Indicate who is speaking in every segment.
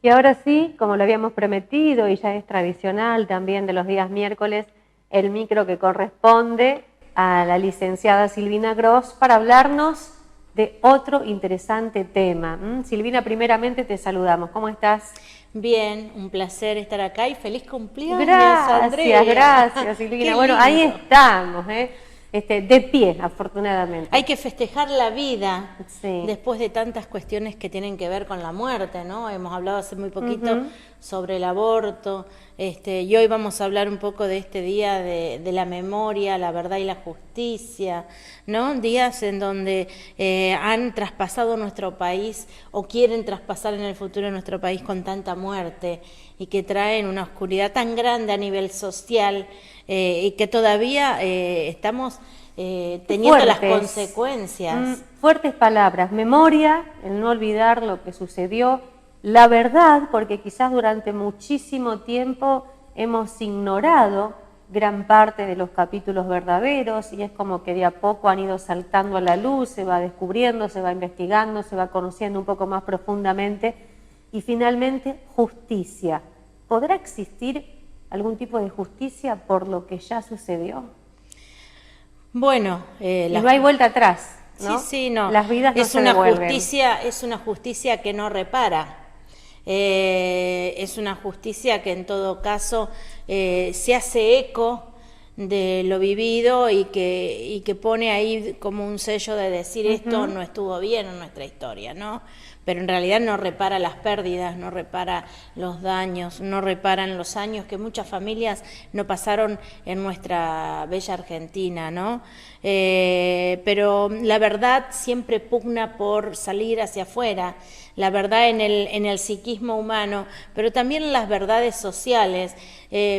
Speaker 1: Y ahora sí, como lo habíamos prometido y ya es tradicional también de los días miércoles, el micro que corresponde a la licenciada Silvina Gross para hablarnos de otro interesante tema. Silvina, primeramente te saludamos. ¿Cómo estás?
Speaker 2: Bien, un placer estar acá y feliz cumpleaños,
Speaker 1: Andrea. Gracias, Silvina. Bueno, ahí estamos, de pie, afortunadamente.
Speaker 2: Hay que festejar la vida,
Speaker 1: sí,
Speaker 2: después de tantas cuestiones que tienen que ver con la muerte, ¿no? Hemos hablado hace muy poquito sobre el aborto, y hoy vamos a hablar un poco de este día de la memoria, la verdad y la justicia, ¿no? Días en donde han traspasado nuestro país o quieren traspasar en el futuro nuestro país con tanta muerte y que traen una oscuridad tan grande a nivel social y que todavía estamos teniendo las consecuencias.
Speaker 1: Fuertes palabras, memoria, el no olvidar lo que sucedió, la verdad, porque quizás durante muchísimo tiempo hemos ignorado gran parte de los capítulos verdaderos y es como que de a poco han ido saltando a la luz, se va descubriendo, se va investigando, se va conociendo un poco más profundamente y finalmente justicia. ¿Podrá existir algún tipo de justicia por lo que ya sucedió?
Speaker 2: Bueno,
Speaker 1: y no hay vuelta atrás, ¿no?
Speaker 2: Sí, no.
Speaker 1: Las vidas no se devuelven.
Speaker 2: Es una justicia que no repara. Es una justicia que en todo caso se hace eco de lo vivido y que pone ahí como un sello de decir esto no estuvo bien en nuestra historia, ¿no? Pero en realidad no repara las pérdidas, no repara los daños, no reparan los años que muchas familias no pasaron en nuestra bella Argentina, ¿no? Pero la verdad siempre pugna por salir hacia afuera, la verdad en el psiquismo humano, pero también las verdades sociales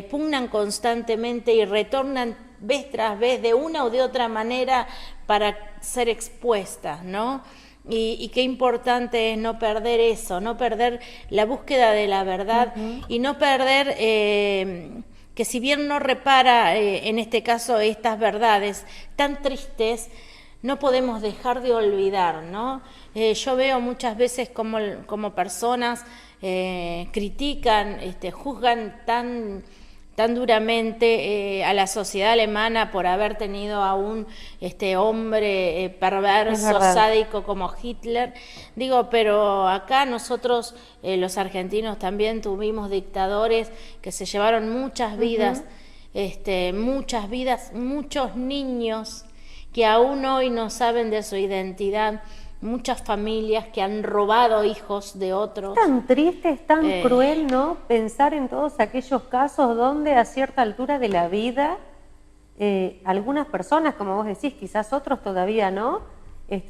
Speaker 2: pugnan constantemente y retornan vez tras vez de una o de otra manera para ser expuestas, ¿no? Y qué importante es no perder eso, no perder la búsqueda de la verdad y no perder que si bien no repara en este caso estas verdades tan tristes, no podemos dejar de olvidar, ¿no? Yo veo muchas veces como personas critican, juzgan tan duramente a la sociedad alemana por haber tenido a un hombre perverso, sádico como Hitler. Digo, pero acá nosotros, los argentinos, también tuvimos dictadores que se llevaron muchas vidas, muchos niños que aún hoy no saben de su identidad, muchas familias que han robado hijos de otros.
Speaker 1: Tan triste, es tan cruel, ¿no? Pensar en todos aquellos casos donde a cierta altura de la vida, algunas personas, como vos decís, quizás otros todavía no,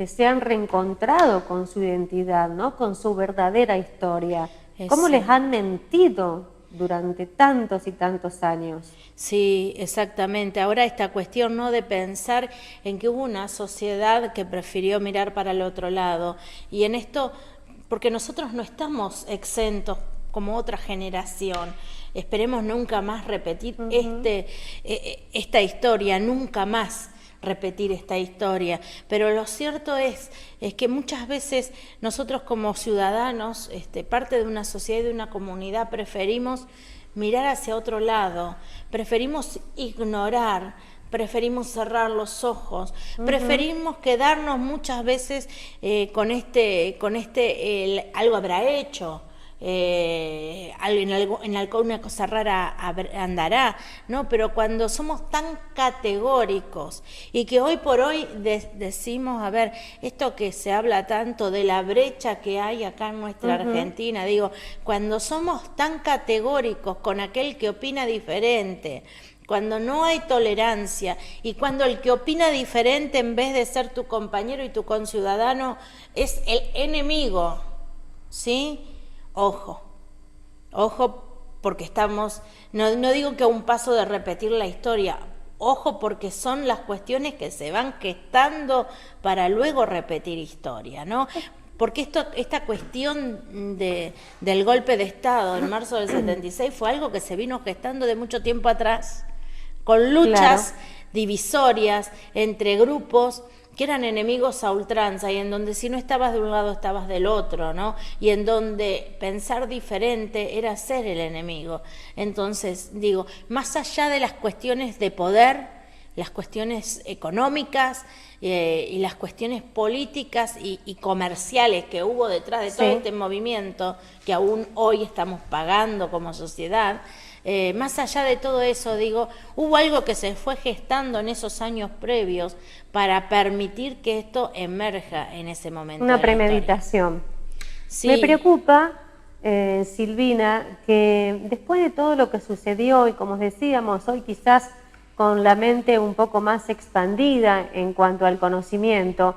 Speaker 1: se han reencontrado con su identidad, ¿no? Con su verdadera historia. ¿Cómo les han mentido durante tantos y tantos años?
Speaker 2: Sí, exactamente. Ahora esta cuestión, ¿no?, de pensar en que hubo una sociedad que prefirió mirar para el otro lado. Y en esto, porque nosotros no estamos exentos como otra generación. Esperemos nunca más repetir esta historia, nunca más repetir esta historia, pero lo cierto es que muchas veces nosotros como ciudadanos, parte de una sociedad y de una comunidad, preferimos mirar hacia otro lado, preferimos ignorar, preferimos cerrar los ojos, preferimos quedarnos muchas veces con algo habrá hecho, en alguna cosa rara andará, ¿no? Pero cuando somos tan categóricos y que hoy por hoy decimos, a ver, esto que se habla tanto de la brecha que hay acá en nuestra Argentina, digo, cuando somos tan categóricos con aquel que opina diferente, cuando no hay tolerancia y cuando el que opina diferente en vez de ser tu compañero y tu conciudadano es el enemigo, ¿sí? Ojo, porque estamos, no digo que a un paso de repetir la historia, ojo, porque son las cuestiones que se van gestando para luego repetir historia, ¿no? Porque esta cuestión del golpe de Estado en marzo del 76 fue algo que se vino gestando de mucho tiempo atrás, con luchas divisorias entre grupos que eran enemigos a ultranza y en donde si no estabas de un lado estabas del otro, ¿no? Y en donde pensar diferente era ser el enemigo. Entonces, digo, más allá de las cuestiones de poder, las cuestiones económicas y las cuestiones políticas y comerciales que hubo detrás de todo este movimiento que aún hoy estamos pagando como sociedad, más allá de todo eso, digo, hubo algo que se fue gestando en esos años previos para permitir que esto emerja en ese momento.
Speaker 1: Una premeditación.
Speaker 2: Sí.
Speaker 1: Me preocupa, Silvina, que después de todo lo que sucedió y como decíamos, hoy quizás con la mente un poco más expandida en cuanto al conocimiento,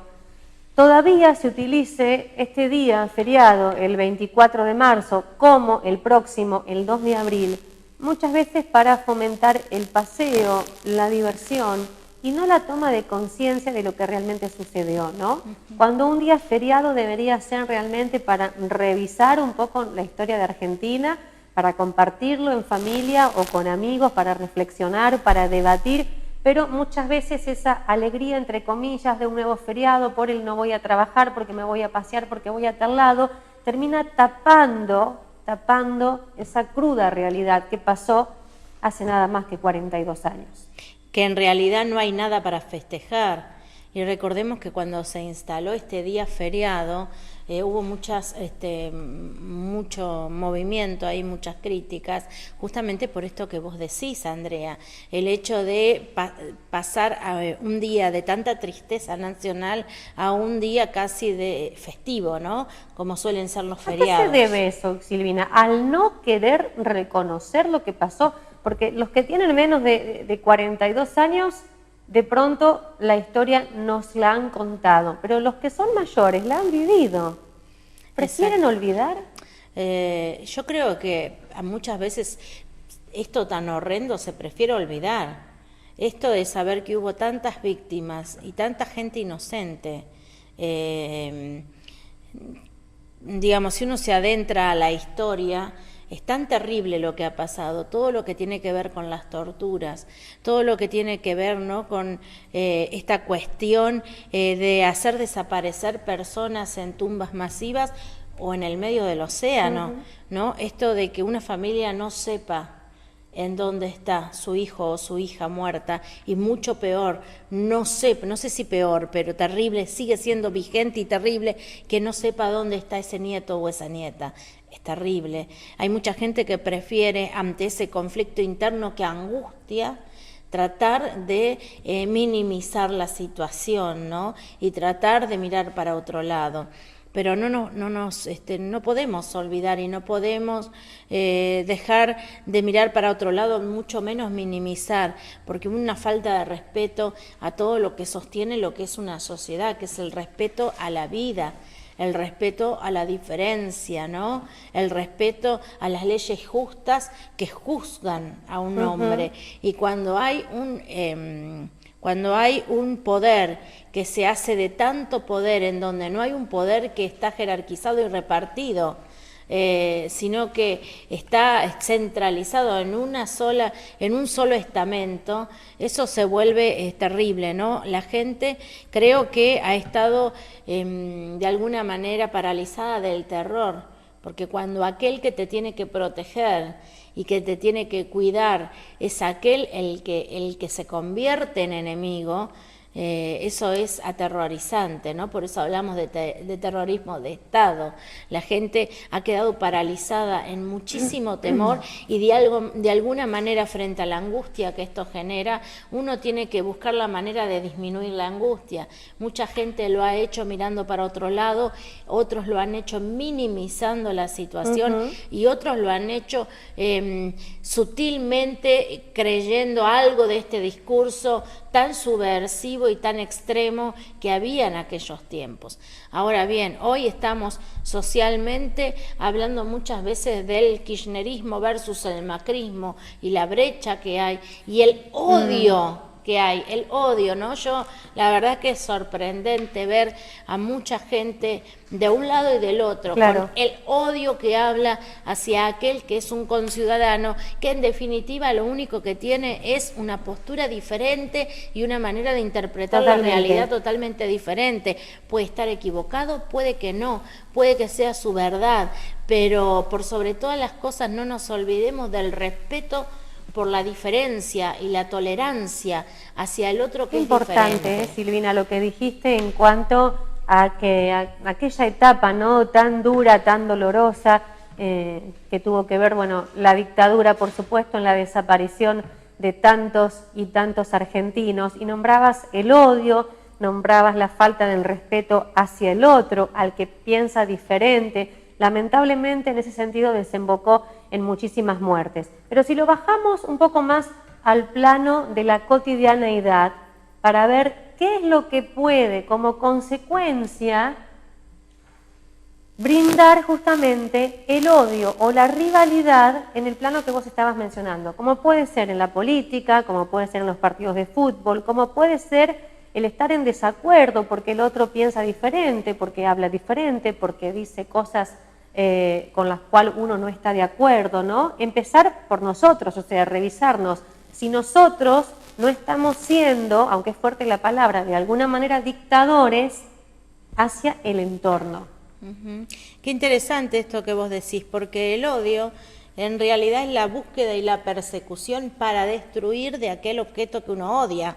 Speaker 1: todavía se utilice este día feriado, el 24 de marzo, como el próximo, el 2 de abril, muchas veces para fomentar el paseo, la diversión y no la toma de conciencia de lo que realmente sucedió, ¿no? Cuando un día feriado debería ser realmente para revisar un poco la historia de Argentina, para compartirlo en familia o con amigos, para reflexionar, para debatir, pero muchas veces esa alegría, entre comillas, de un nuevo feriado, por el no voy a trabajar, porque me voy a pasear, porque voy a tal lado, termina tapando esa cruda realidad que pasó hace nada más que 42 años.
Speaker 2: Que en realidad no hay nada para festejar. Y recordemos que cuando se instaló este día feriado, hubo mucho movimiento, hay muchas críticas, justamente por esto que vos decís, Andrea, el hecho de pasar a un día de tanta tristeza nacional a un día casi de festivo, ¿no? Como suelen ser los feriados.
Speaker 1: ¿A qué se debe eso, Silvina? Al no querer reconocer lo que pasó, porque los que tienen menos de 42 años, de pronto la historia nos la han contado, pero los que son mayores la han vivido. ¿Prefieren olvidar?
Speaker 2: Yo creo que muchas veces esto tan horrendo se prefiere olvidar. Esto de saber que hubo tantas víctimas y tanta gente inocente. Digamos, si uno se adentra a la historia, es tan terrible lo que ha pasado, todo lo que tiene que ver con las torturas, todo lo que tiene que ver, ¿no?, con esta cuestión de hacer desaparecer personas en tumbas masivas o en el medio del océano, ¿no? Esto de que una familia no sepa en dónde está su hijo o su hija muerta, y mucho peor, no sé si peor, pero terrible, sigue siendo vigente y terrible que no sepa dónde está ese nieto o esa nieta. Es terrible. Hay mucha gente que prefiere, ante ese conflicto interno que angustia, tratar de minimizar la situación, ¿no? Y tratar de mirar para otro lado. Pero no podemos olvidar y no podemos dejar de mirar para otro lado, mucho menos minimizar, porque una falta de respeto a todo lo que sostiene lo que es una sociedad, que es el respeto a la vida, el respeto a la diferencia, ¿no? El respeto a las leyes justas que juzgan a un hombre. Y cuando hay un poder que se hace de tanto poder, en donde no hay un poder que está jerarquizado y repartido, sino que está centralizado en un solo estamento, eso se vuelve terrible, ¿no? La gente creo que ha estado de alguna manera paralizada del terror, porque cuando aquel que te tiene que proteger y que te tiene que cuidar es aquel el que se convierte en enemigo, eso es aterrorizante, ¿no? Por eso hablamos de terrorismo de Estado. La gente ha quedado paralizada en muchísimo temor y de alguna manera, frente a la angustia que esto genera, uno tiene que buscar la manera de disminuir la angustia. Mucha gente lo ha hecho mirando para otro lado, otros lo han hecho minimizando la situación y otros lo han hecho sutilmente creyendo algo de este discurso tan subversivo masivo y tan extremo que había en aquellos tiempos. Ahora bien, hoy estamos socialmente hablando muchas veces del kirchnerismo versus el macrismo y la brecha que hay y el odio que hay, el odio, ¿no? La verdad es que es sorprendente ver a mucha gente de un lado y del otro,
Speaker 1: claro,
Speaker 2: con el odio que habla hacia aquel que es un conciudadano, que en definitiva lo único que tiene es una postura diferente y una manera de interpretar
Speaker 1: totalmente.
Speaker 2: la realidad totalmente diferente. Puede estar equivocado, puede que no, puede que sea su verdad, pero por sobre todas las cosas no nos olvidemos del respeto por la diferencia y la tolerancia hacia el otro que es
Speaker 1: importante,
Speaker 2: diferente.
Speaker 1: Silvina, lo que dijiste en cuanto a aquella etapa, ¿no?, tan dura, tan dolorosa, que tuvo que ver, bueno, la dictadura, por supuesto, en la desaparición de tantos y tantos argentinos, y nombrabas el odio, nombrabas la falta del respeto hacia el otro, al que piensa diferente. Lamentablemente, en ese sentido, desembocó en muchísimas muertes. Pero si lo bajamos un poco más al plano de la cotidianeidad, para ver qué es lo que puede, como consecuencia, brindar justamente el odio o la rivalidad en el plano que vos estabas mencionando, como puede ser en la política, como puede ser en los partidos de fútbol, como puede ser el estar en desacuerdo porque el otro piensa diferente, porque habla diferente, porque dice cosas con las cuales uno no está de acuerdo, ¿no? Empezar por nosotros, o sea, revisarnos. Si nosotros no estamos siendo, aunque es fuerte la palabra, de alguna manera dictadores hacia el entorno.
Speaker 2: Qué interesante esto que vos decís, porque el odio en realidad es la búsqueda y la persecución para destruir de aquel objeto que uno odia.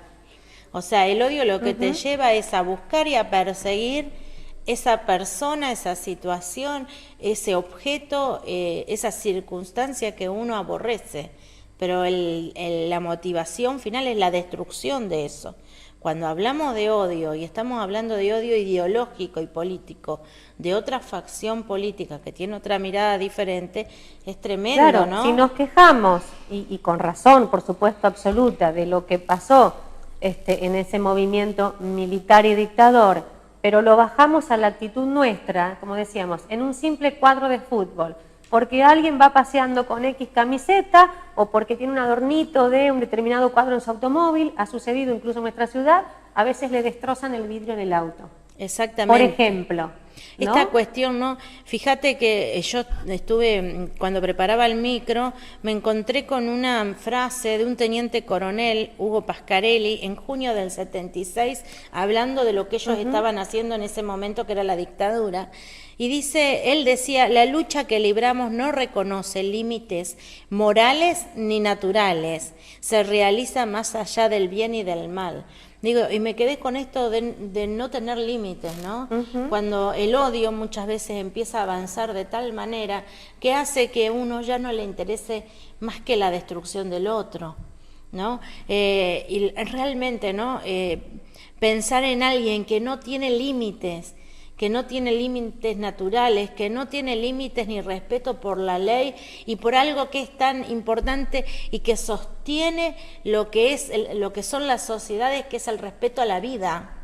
Speaker 2: O sea, el odio lo que te lleva es a buscar y a perseguir esa persona, esa situación, ese objeto, esa circunstancia que uno aborrece. Pero la motivación final es la destrucción de eso. Cuando hablamos de odio, y estamos hablando de odio ideológico y político, de otra facción política que tiene otra mirada diferente, es tremendo,
Speaker 1: claro,
Speaker 2: ¿no?
Speaker 1: Si nos quejamos, y con razón, por supuesto, absoluta, de lo que pasó en ese movimiento militar y dictador, pero lo bajamos a la actitud nuestra, como decíamos, en un simple cuadro de fútbol, porque alguien va paseando con X camiseta o porque tiene un adornito de un determinado cuadro en su automóvil, ha sucedido incluso en nuestra ciudad, a veces le destrozan el vidrio en el auto.
Speaker 2: Exactamente.
Speaker 1: Por ejemplo, ¿no?
Speaker 2: Esta cuestión, ¿no? Fíjate que yo estuve, cuando preparaba el micro, me encontré con una frase de un teniente coronel, Hugo Pascarelli, en junio del 76, hablando de lo que ellos estaban haciendo en ese momento, que era la dictadura. Y él decía, la lucha que libramos no reconoce límites morales ni naturales, se realiza más allá del bien y del mal. Digo, y me quedé con esto de no tener límites, ¿no? Cuando el odio muchas veces empieza a avanzar de tal manera que hace que uno ya no le interese más que la destrucción del otro, ¿no? Y realmente, ¿no? Pensar en alguien que no tiene límites naturales, que no tiene límites ni respeto por la ley y por algo que es tan importante y que sostiene lo que son las sociedades, que es el respeto a la vida.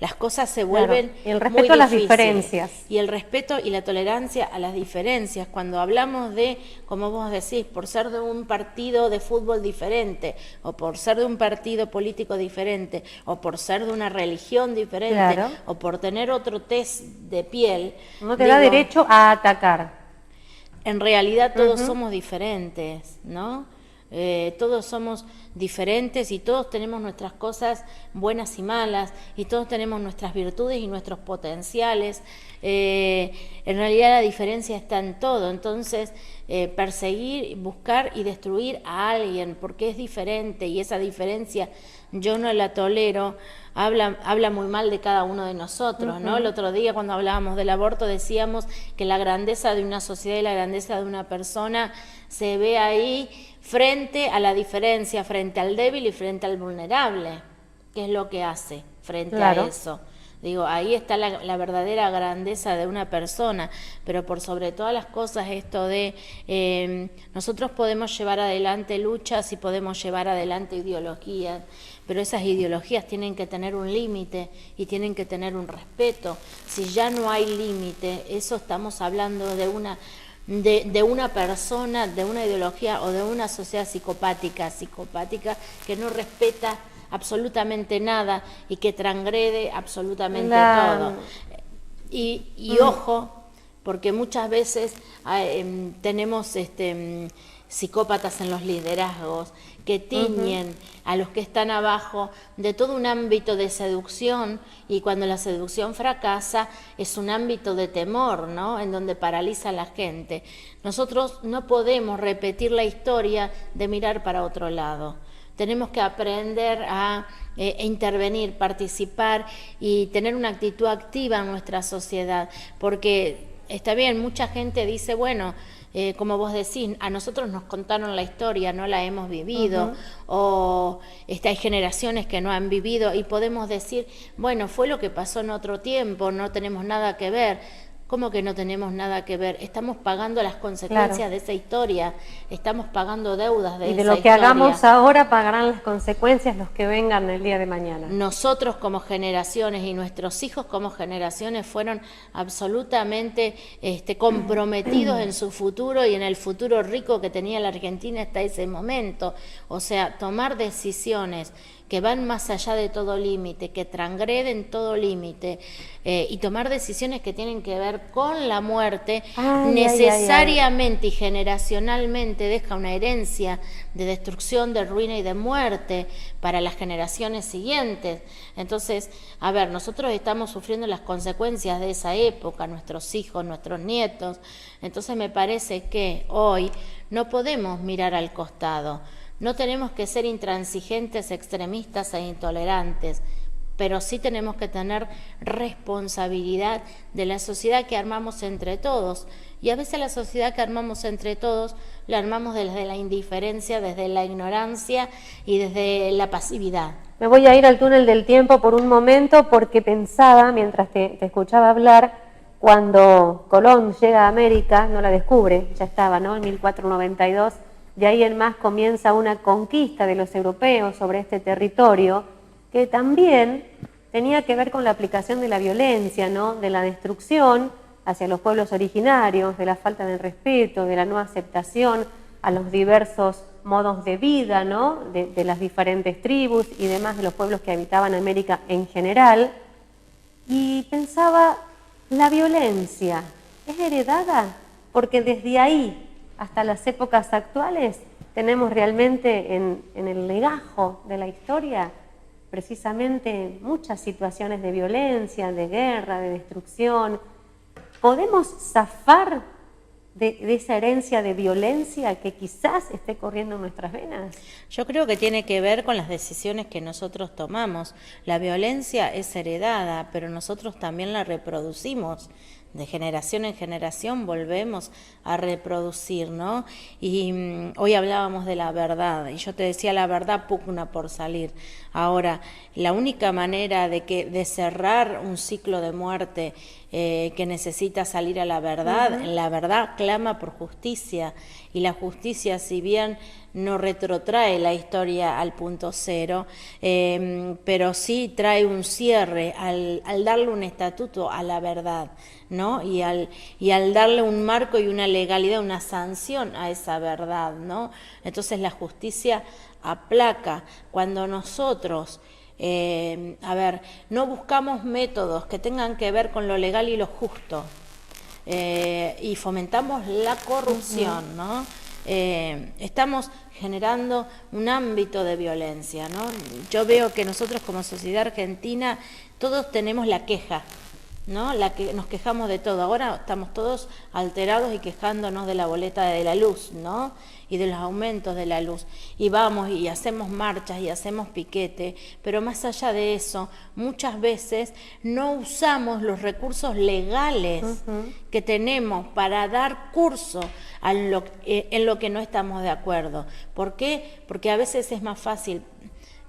Speaker 2: Las cosas se vuelven
Speaker 1: y el respeto a las diferencias.
Speaker 2: Y el respeto y la tolerancia a las diferencias. Cuando hablamos de, como vos decís, por ser de un partido de fútbol diferente, o por ser de un partido político diferente, o por ser de una religión diferente, o por tener otro test de piel.
Speaker 1: No te da derecho a atacar.
Speaker 2: En realidad todos somos diferentes, ¿no? Todos somos diferentes y todos tenemos nuestras cosas buenas y malas y todos tenemos nuestras virtudes y nuestros potenciales. En realidad la diferencia está en todo. Entonces perseguir, buscar y destruir a alguien porque es diferente y esa diferencia yo no la tolero, habla muy mal de cada uno de nosotros, ¿no? El otro día cuando hablábamos del aborto decíamos que la grandeza de una sociedad y la grandeza de una persona se ve ahí frente a la diferencia, frente al débil y frente al vulnerable. ¿Qué es lo que hace frente a eso? Digo, ahí está la verdadera grandeza de una persona, pero por sobre todas las cosas esto de nosotros podemos llevar adelante luchas y podemos llevar adelante ideologías, pero esas ideologías tienen que tener un límite y tienen que tener un respeto. Si ya no hay límite, eso estamos hablando de una persona, de una ideología o de una sociedad psicopática que no respeta absolutamente nada y que transgrede absolutamente todo. Y ojo, porque muchas veces tenemos psicópatas en los liderazgos que tiñen a los que están abajo de todo un ámbito de seducción, y cuando la seducción fracasa es un ámbito de temor, ¿no? En donde paraliza a la gente. Nosotros no podemos repetir la historia de mirar para otro lado. Tenemos que aprender a intervenir, participar y tener una actitud activa en nuestra sociedad, porque está bien, mucha gente dice, bueno, como vos decís, a nosotros nos contaron la historia, no la hemos vivido, o hay generaciones que no han vivido, y podemos decir, bueno, fue lo que pasó en otro tiempo, no tenemos nada que ver. ¿Cómo que no tenemos nada que ver? Estamos pagando las consecuencias de esa historia, estamos pagando deudas de esa historia. Y de lo que
Speaker 1: hagamos ahora pagarán las consecuencias los que vengan el día de mañana.
Speaker 2: Nosotros como generaciones y nuestros hijos como generaciones fueron absolutamente comprometidos en su futuro y en el futuro rico que tenía la Argentina hasta ese momento. O sea, tomar decisiones que van más allá de todo límite, que transgreden todo límite, y tomar decisiones que tienen que ver con la muerte, necesariamente y generacionalmente deja una herencia de destrucción, de ruina y de muerte para las generaciones siguientes. Entonces, a ver, nosotros estamos sufriendo las consecuencias de esa época, nuestros hijos, nuestros nietos. Entonces me parece que hoy no podemos mirar al costado. No tenemos que ser intransigentes, extremistas e intolerantes, pero sí tenemos que tener responsabilidad de la sociedad que armamos entre todos. Y a veces la sociedad que armamos entre todos la armamos desde la indiferencia, desde la ignorancia y desde la pasividad.
Speaker 1: Me voy a ir al túnel del tiempo por un momento, porque pensaba, mientras te escuchaba hablar, cuando Colón llega a América, no la descubre, ya estaba, ¿no?, en 1492, de ahí en más comienza una conquista de los europeos sobre este territorio, que también tenía que ver con la aplicación de la violencia, ¿no?, de la destrucción hacia los pueblos originarios, de la falta de respeto, de la no aceptación a los diversos modos de vida, ¿no?, de las diferentes tribus y demás de los pueblos que habitaban América en general. Y pensaba, ¿la violencia es heredada? Porque desde ahí hasta las épocas actuales tenemos realmente en el legajo de la historia precisamente muchas situaciones de violencia, de guerra, de destrucción. ¿Podemos zafar de esa herencia de violencia que quizás esté corriendo en nuestras venas?
Speaker 2: Yo creo que tiene que ver con las decisiones que nosotros tomamos. La violencia es heredada, pero nosotros también la reproducimos. De generación en generación volvemos a reproducir, ¿no? Y hoy hablábamos de la verdad, y yo te decía, la verdad pugna por salir. Ahora, la única manera de cerrar un ciclo de muerte que necesita salir a la verdad, la verdad clama por justicia, y la justicia, si bien no retrotrae la historia al punto cero, pero sí trae un cierre al darle un estatuto a la verdad, ¿no? Y al darle un marco y una legalidad, una sanción a esa verdad, ¿no? Entonces la justicia aplaca cuando nosotros no buscamos métodos que tengan que ver con lo legal y lo justo, y fomentamos la corrupción, ¿no? Estamos generando un ámbito de violencia, ¿no? Yo veo que nosotros como sociedad argentina todos tenemos la queja, ¿no? La que nos quejamos de todo. Ahora estamos todos alterados y quejándonos de la boleta de la luz, ¿no? Y de los aumentos de la luz. Y vamos y hacemos marchas y hacemos piquete, pero más allá de eso, muchas veces no usamos los recursos legales que tenemos para dar curso en lo que no estamos de acuerdo. ¿Por qué? Porque a veces es más fácil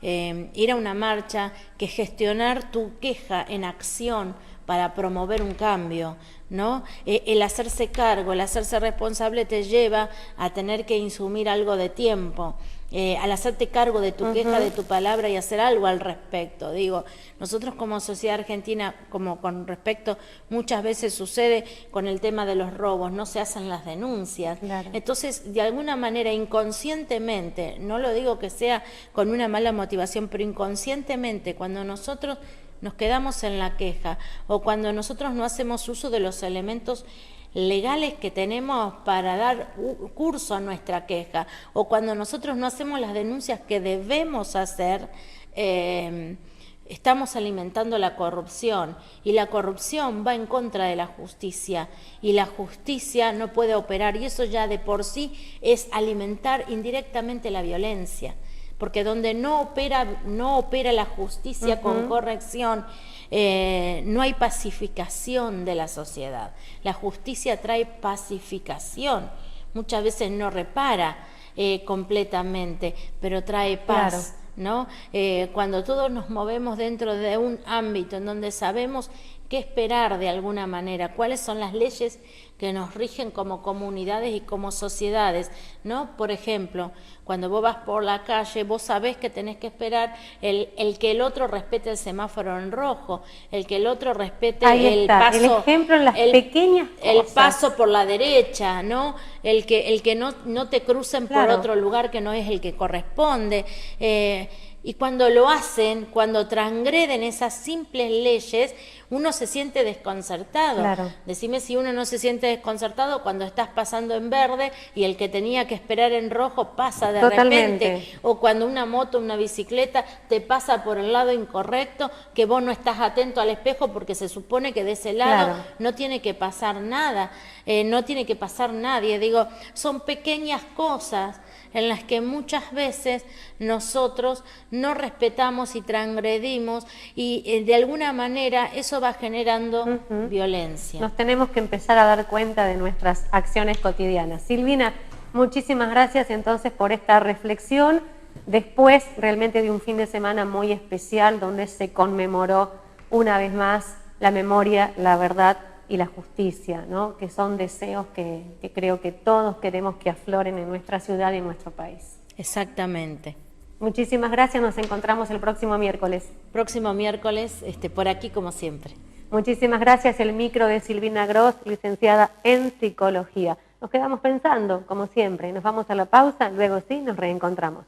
Speaker 2: ir a una marcha que gestionar tu queja en acción para promover un cambio, ¿no? El hacerse cargo, el hacerse responsable te lleva a tener que insumir algo de tiempo. Al hacerte cargo de tu queja, de tu palabra y hacer algo al respecto. Digo, nosotros como sociedad argentina, como con respecto, muchas veces sucede con el tema de los robos, no se hacen las denuncias.
Speaker 1: Claro.
Speaker 2: Entonces, de alguna manera, inconscientemente, no lo digo que sea con una mala motivación, pero inconscientemente, cuando nosotros nos quedamos en la queja o cuando nosotros no hacemos uso de los elementos legales que tenemos para dar curso a nuestra queja o cuando nosotros no hacemos las denuncias que debemos hacer, estamos alimentando la corrupción y la corrupción va en contra de la justicia y la justicia no puede operar y eso ya de por sí es alimentar indirectamente la violencia. Porque donde no opera la justicia con corrección, no hay pacificación de la sociedad. La justicia trae pacificación, muchas veces no repara completamente, pero trae paz. Claro. ¿No? Cuando todos nos movemos dentro de un ámbito en donde sabemos qué esperar de alguna manera, cuáles son las leyes que nos rigen como comunidades y como sociedades, ¿no? Por ejemplo, cuando vos vas por la calle, vos sabés que tenés que esperar el que el otro respete el semáforo en rojo, el que el otro respete el paso,
Speaker 1: el ejemplo en las pequeñas cosas.
Speaker 2: El paso por la derecha, ¿no? El que no te crucen por otro lugar que no es el que corresponde. Y cuando lo hacen, cuando transgreden esas simples leyes, uno se siente desconcertado.
Speaker 1: Claro.
Speaker 2: Decime si uno no se siente desconcertado cuando estás pasando en verde y el que tenía que esperar en rojo pasa de repente. O cuando una moto, una bicicleta te pasa por el lado incorrecto, que vos no estás atento al espejo porque se supone que de ese lado no tiene que pasar nada, no tiene que pasar nadie. Digo, son pequeñas cosas en las que muchas veces nosotros no respetamos y transgredimos y de alguna manera eso va generando violencia.
Speaker 1: Nos tenemos que empezar a dar cuenta de nuestras acciones cotidianas. Silvina, muchísimas gracias entonces por esta reflexión, después realmente de un fin de semana muy especial donde se conmemoró una vez más la memoria, la verdad y la justicia, ¿no? Que son deseos que creo que todos queremos que afloren en nuestra ciudad y en nuestro país.
Speaker 2: Exactamente.
Speaker 1: Muchísimas gracias, nos encontramos el próximo miércoles.
Speaker 2: Próximo miércoles, por aquí como siempre.
Speaker 1: Muchísimas gracias, el micro de Silvina Gross, licenciada en Psicología. Nos quedamos pensando, como siempre, nos vamos a la pausa, luego sí, nos reencontramos.